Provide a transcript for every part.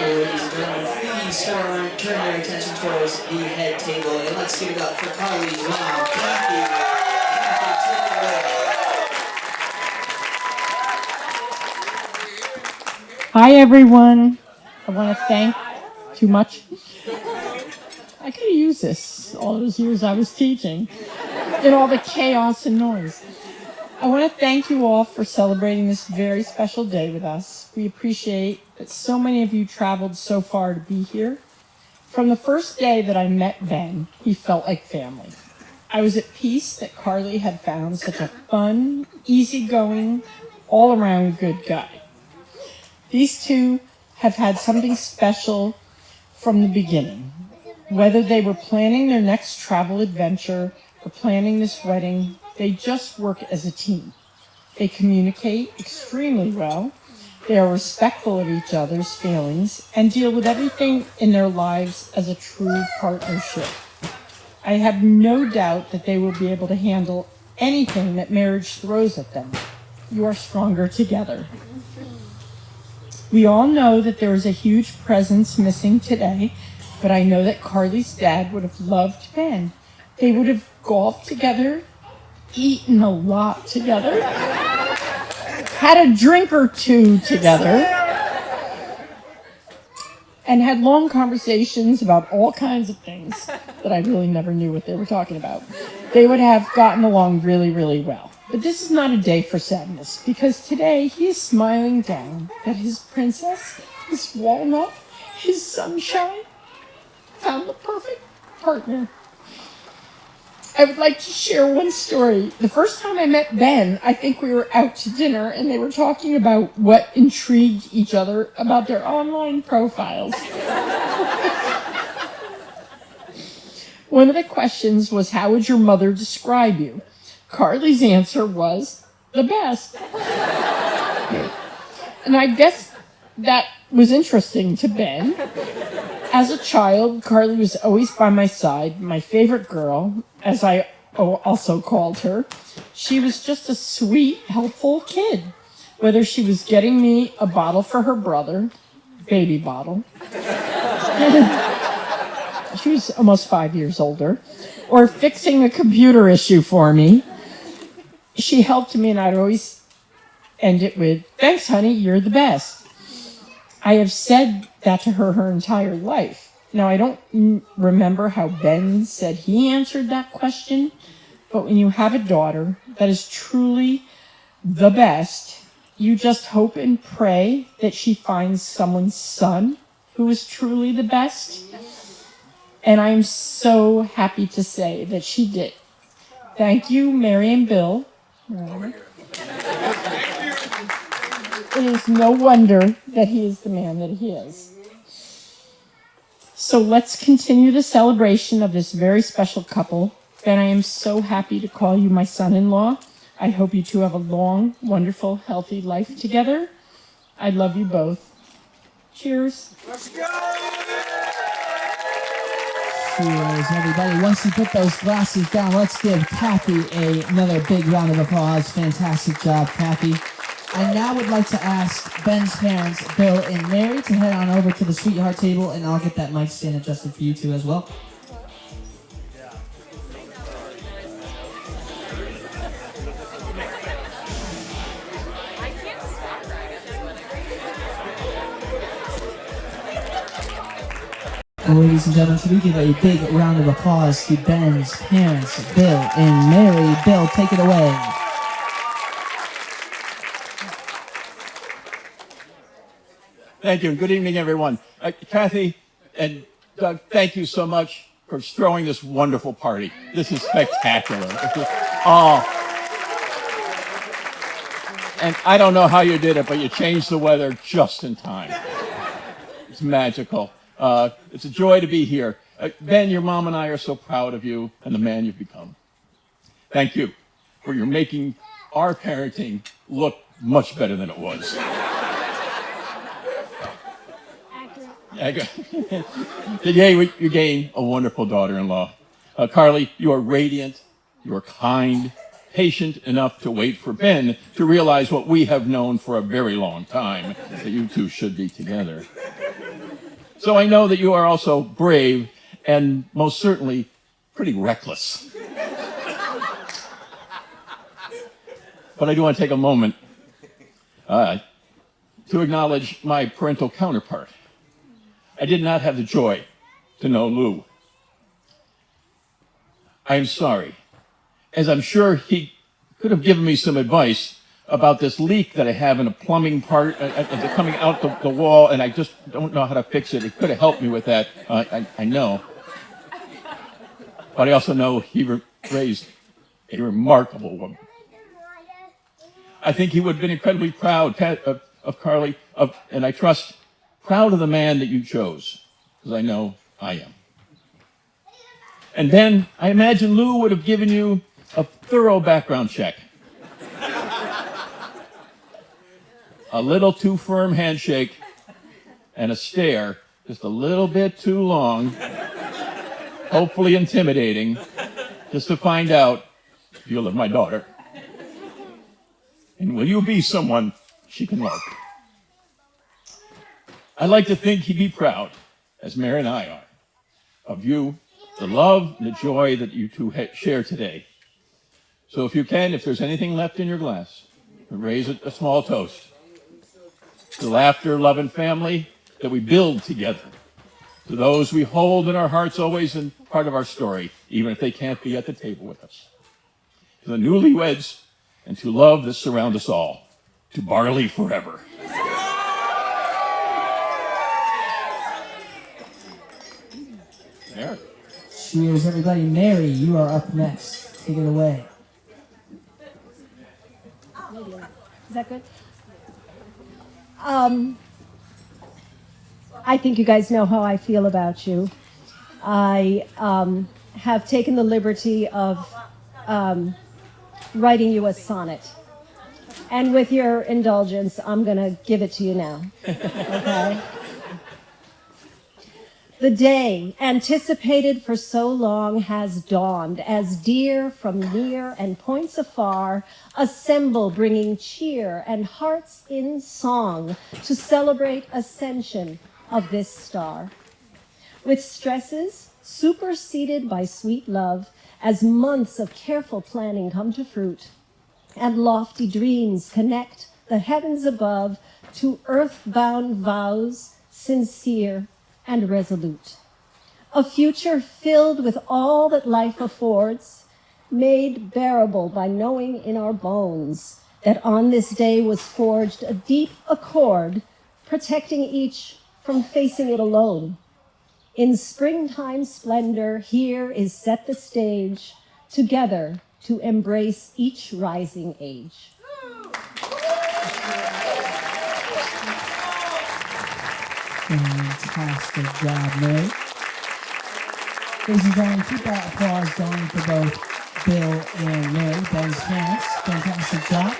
Ladies and gentlemen, please turn your attention towards the head table and let's give it up for Carly's mom, Kathy. Kathy, take it away. Hi, everyone. I want to thank too much. I could have used this all those years I was teaching in all the chaos and noise. I want to thank you all for celebrating this very special day with us. We appreciate that so many of you traveled so far to be here. From the first day that I met Ben, he felt like family. I was at peace that Carly had found such a fun, easygoing, all-around good guy. These two have had something special from the beginning. Whether they were planning their next travel adventure or planning this wedding, they just work as a team. They communicate extremely well. They are respectful of each other's feelings and deal with everything in their lives as a true partnership. I have no doubt that they will be able to handle anything that marriage throws at them. You are stronger together. We all know that there is a huge presence missing today, but I know that Carly's dad would have loved Ben. They would have golfed together, eaten a lot together, had a drink or two together, and had long conversations about all kinds of things that I really never knew what they were talking about. They would have gotten along really, really well. But this is not a day for sadness, because today he is smiling down that his princess, his walnut, his sunshine, found the perfect partner. I would like to share one story. The first time I met Ben, I think we were out to dinner and they were talking about what intrigued each other about their online profiles. One of the questions was, how would your mother describe you? Carly's answer was, the best. And I guess that was interesting to Ben. As a child, Carly was always by my side, my favorite girl, as I also called her. She was just a sweet, helpful kid. Whether she was getting me a bottle for her brother, baby bottle. She was almost 5 years older. Or fixing a computer issue for me. She helped me and I'd always end it with, thanks, honey, you're the best. I have said that to her entire life. Now, I don't remember how Ben said he answered that question, but when you have a daughter that is truly the best, you just hope and pray that she finds someone's son who is truly the best. And I'm so happy to say that she did. Thank you, Mary and Bill. It is no wonder that he is the man that he is. So let's continue the celebration of this very special couple. Ben, I am so happy to call you my son-in-law. I hope you two have a long, wonderful, healthy life together. I love you both. Cheers. Let's go! Cheers, everybody. Once you put those glasses down, let's give Kathy another big round of applause. Fantastic job, Kathy. I now would like to ask Ben's parents, Bill and Mary, to head on over to the sweetheart table, and I'll get that mic stand adjusted for you two as well. Ladies and gentlemen, should we give a big round of applause to Ben's parents, Bill and Mary. Bill, take it away. Thank you, and good evening, everyone. Kathy and Doug, thank you so much for throwing this wonderful party. This is spectacular. And I don't know how you did it, but you changed the weather just in time. It's magical. It's a joy to be here. Ben, your mom and I are so proud of you and the man you've become. Thank you for your making our parenting look much better than it was. Today, you gain a wonderful daughter-in-law. Carly, you are radiant, you are kind, patient enough to wait for Ben to realize what we have known for a very long time, that you two should be together. So I know that you are also brave and most certainly pretty reckless. But I do want to take a moment to acknowledge my parental counterpart. I did not have the joy to know Lou. I am sorry, as I'm sure he could have given me some advice about this leak that I have in a plumbing part coming out the wall, and I just don't know how to fix it. He could have helped me with that, I know. But I also know he raised a remarkable woman. I think he would have been incredibly proud of Carly, and I trust proud of the man that you chose, because I know I am. And then I imagine Lou would have given you a thorough background check. A little too firm handshake and a stare just a little bit too long, hopefully intimidating, just to find out if you'll love my daughter. And will you be someone she can love? I'd like to think he'd be proud, as Mary and I are, of you, the love and the joy that you two share today. So if you can, if there's anything left in your glass, raise a small toast. The laughter, love, and family that we build together. To those we hold in our hearts always and part of our story, even if they can't be at the table with us. To the newlyweds, and to love that surround us all. To Barley forever. Mary. Cheers, everybody. Mary, you are up next. Take it away. Is that good? I think you guys know how I feel about you. I have taken the liberty of writing you a sonnet. And with your indulgence, I'm going to give it to you now. Okay? The day, anticipated for so long, has dawned, as dear from near and points afar assemble, bringing cheer and hearts in song to celebrate ascension of this star. With stresses superseded by sweet love, as months of careful planning come to fruit, and lofty dreams connect the heavens above to earth-bound vows sincere and resolute. A future filled with all that life affords, made bearable by knowing in our bones that on this day was forged a deep accord, protecting each from facing it alone. In springtime splendor, here is set the stage, together to embrace each rising age. Fantastic job, Mary. Ladies and gentlemen, keep that applause going for both Bill and Mary, Ben's parents. Fantastic job.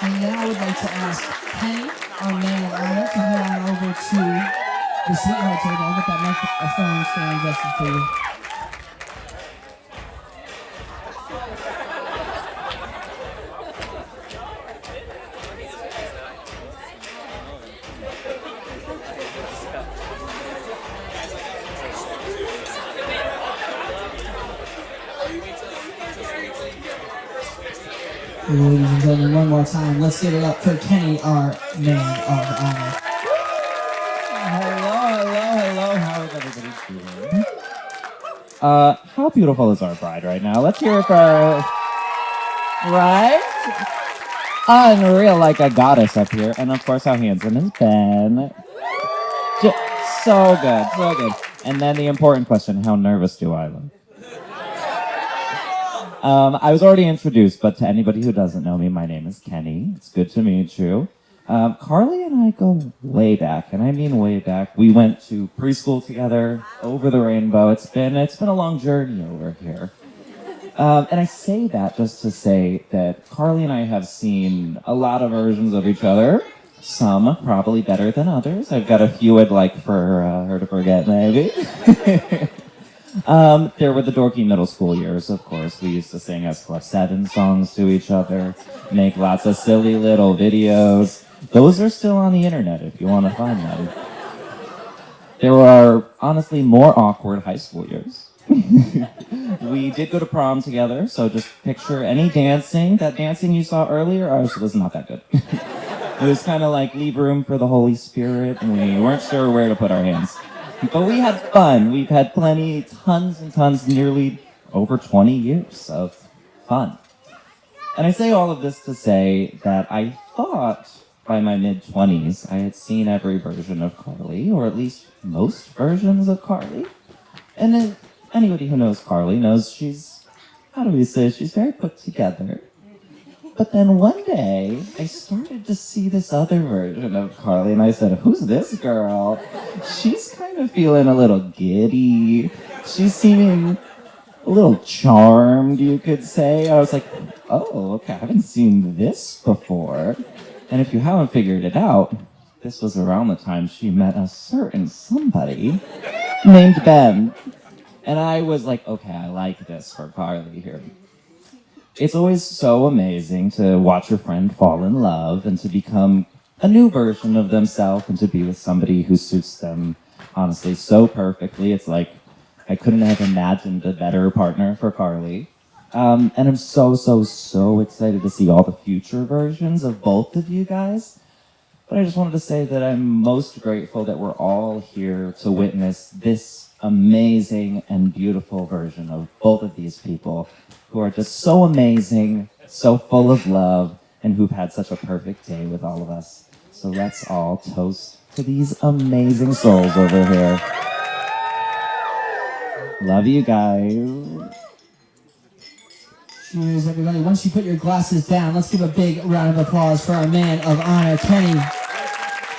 And now I would like to ask Kenny, our man of honor, to head on over to the sweetheart table. I'll get that microphone stand adjusted for you. Ladies and gentlemen, one more time, let's give it up for Kenny, our man of honor. Hello. How is everybody doing? How beautiful is our bride right now? Let's hear it for her. Right? Unreal, like a goddess up here. And of course, how handsome is Ben? So good. And then the important question, how nervous do I look? I was already introduced, but to anybody who doesn't know me, my name is Kenny. It's good to meet you. Carly and I go way back, and I mean way back. We went to preschool together, over the rainbow. It's been a long journey over here. And I say that just to say that Carly and I have seen a lot of versions of each other. Some probably better than others. I've got a few I'd like for her to forget, maybe. There were the dorky middle school years, of course. We used to sing S+7 songs to each other, make lots of silly little videos. Those are still on the internet if you want to find them. There were honestly more awkward high school years. We did go to prom together, so just picture any dancing. That dancing you saw earlier, ours was not that good. It was kind of like leave room for the Holy Spirit, and we weren't sure where to put our hands. But we had fun. We've had tons and tons, nearly over 20 years of fun. And I say all of this to say that I thought by my mid-20s I had seen every version of Carly, or at least most versions of Carly. And then anybody who knows Carly knows she's, how do we say, she's very put together. But then one day, I started to see this other version of Carly, and I said, who's this girl? She's kind of feeling a little giddy. She's seeming a little charmed, you could say. I was like, oh, okay, I haven't seen this before. And if you haven't figured it out, this was around the time she met a certain somebody named Ben. And I was like, okay, I like this for Carly here. It's always so amazing to watch your friend fall in love and to become a new version of themselves and to be with somebody who suits them, honestly, so perfectly. It's like I couldn't have imagined a better partner for Carly. And I'm so excited to see all the future versions of both of you guys. But I just wanted to say that I'm most grateful that we're all here to witness this amazing and beautiful version of both of these people who are just so amazing, so full of love, and who've had such a perfect day with all of us. So let's all toast to these amazing souls over here. Love you guys. Cheers, everybody. Once you put your glasses down, let's give a big round of applause for our man of honor, Kenny.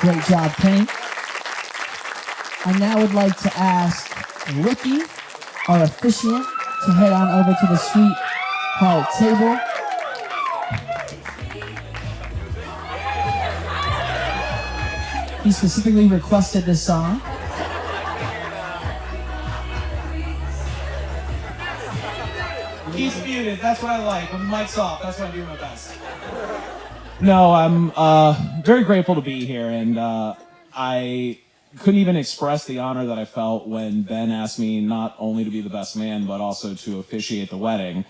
Great job, Kenny. I now would like to ask Ricky, our officiant, to head on over to the sweetheart table. He specifically requested this song. He's muted, that's what I like. When the mic's off, that's when I do my best. No, I'm very grateful to be here, and I couldn't even express the honor that I felt when Ben asked me not only to be the best man, but also to officiate the wedding.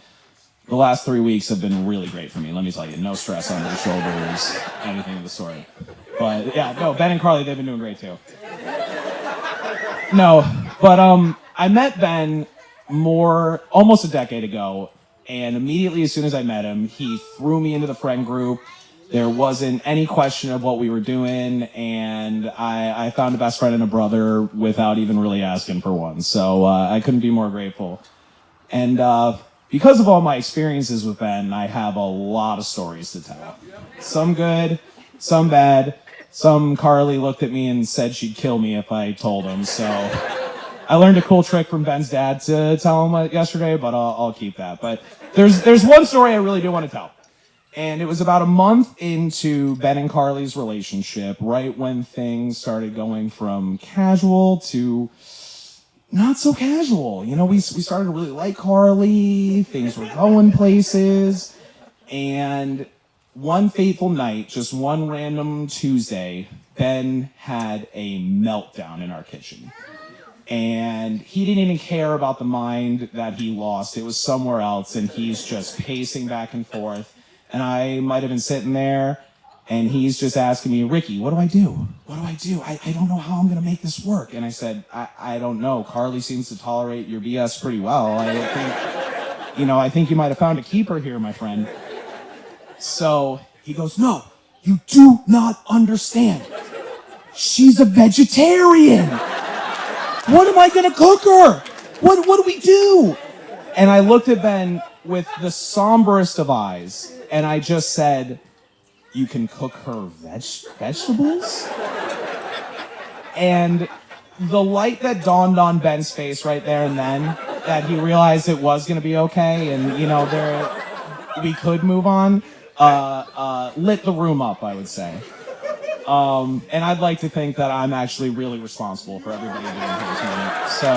The last 3 weeks have been really great for me, let me tell you. No stress on my shoulders, anything of the sort. But yeah, no, Ben and Carly, they've been doing great too. No, but I met Ben almost a decade ago, and immediately as soon as I met him, he threw me into the friend group. There wasn't any question of what we were doing, and I found a best friend and a brother without even really asking for one. So I couldn't be more grateful. And because of all my experiences with Ben, I have a lot of stories to tell. Some good, some bad. Some Carly looked at me and said she'd kill me if I told him. So I learned a cool trick from Ben's dad to tell him yesterday, but I'll keep that. But there's one story I really do want to tell. And it was about a month into Ben and Carly's relationship, right when things started going from casual to not so casual. You know, we started to really like Carly, things were going places, and one fateful night, just one random Tuesday, Ben had a meltdown in our kitchen. And he didn't even care about the mind that he lost. It was somewhere else, and he's just pacing back and forth. And I might have been sitting there, and he's just asking me, Ricky, what do I do? What do I do? I don't know how I'm going to make this work. And I said, I don't know. Carly seems to tolerate your BS pretty well. I think you might have found a keeper here, my friend. So he goes, no, you do not understand. She's a vegetarian. What am I going to cook her? What do we do? And I looked at Ben with the somberest of eyes, and I just said, you can cook her vegetables? And the light that dawned on Ben's face right there and then, that he realized it was going to be okay, and, we could move on, lit the room up, I would say. And I'd like to think that I'm actually really responsible for everybody being here tonight. So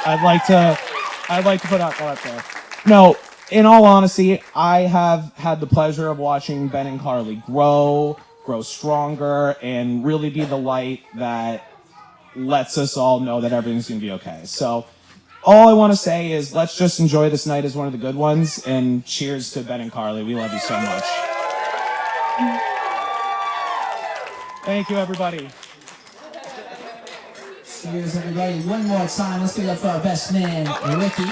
I'd like to put out that there. No, in all honesty, I have had the pleasure of watching Ben and Carly grow stronger, and really be the light that lets us all know that everything's going to be okay. So all I want to say is let's just enjoy this night as one of the good ones, and cheers to Ben and Carly. We love you so much. Thank you, everybody. Cheers, everybody. One more time. Let's give it up for our best man, Ricky.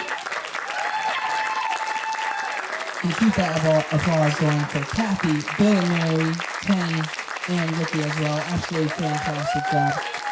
And keep that applause going for Kathy, Bill and Mary, Kenny, and Ricky as well. Absolutely fantastic job.